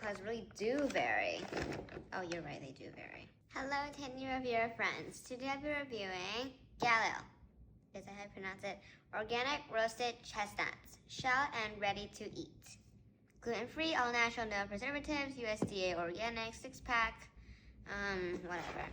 clouds really do vary. Oh, you're right, they do vary. Hello, 10-year friends. Today I'll be reviewing Galil, is that how I pronounce it? Organic roasted chestnuts, shell and ready to eat. Gluten-free, all natural, no preservatives, USDA Organic, 6-pack, whatever.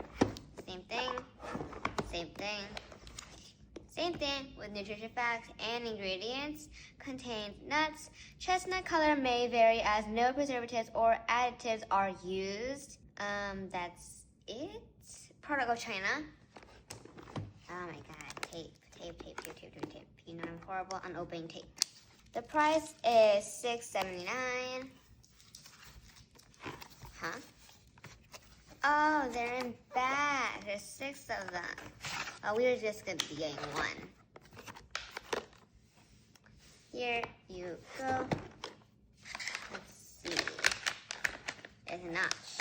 Same thing with nutrition facts and ingredients. Contains nuts. Chestnut color may vary as no preservatives or additives are used. That's it. Product of China. Oh my god, tape. You know I'm horrible on opening tape. The price is $6.79. Huh? Oh, they're in bags. There's 6 of them. Oh, we were just gonna be getting one. Here you go. Let's see. It's a notch.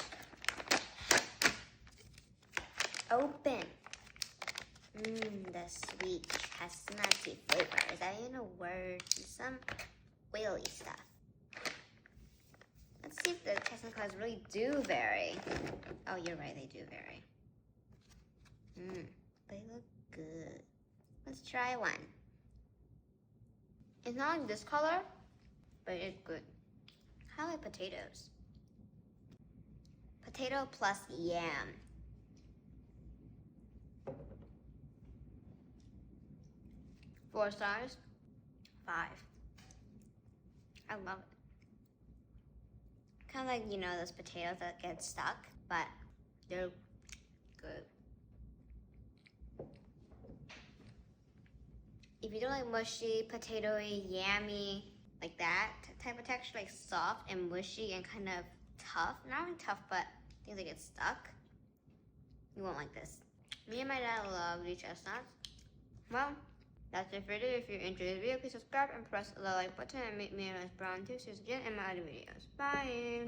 Open. The sweet chestnutty flavor. Is that even a word? Some oily stuff. Let's see if the chestnut clouds really do vary. Oh, you're right, they do vary. They look good. Let's try one. It's not like this color, but it's good. How about potatoes? Potato plus yam. Four stars. 5. I love it. Kind of like, you know, those potatoes that get stuck, but they're good. If you don't like mushy, potatoey, yammy, like that type of texture, like soft and mushy and kind of tough, not really tough, but things that get stuck, you won't like this. Me and my dad love these chestnuts. Well, that's it for today. If you're enjoying the video, please subscribe and press the like button and make me a nice brown too so you get in my other videos. Bye!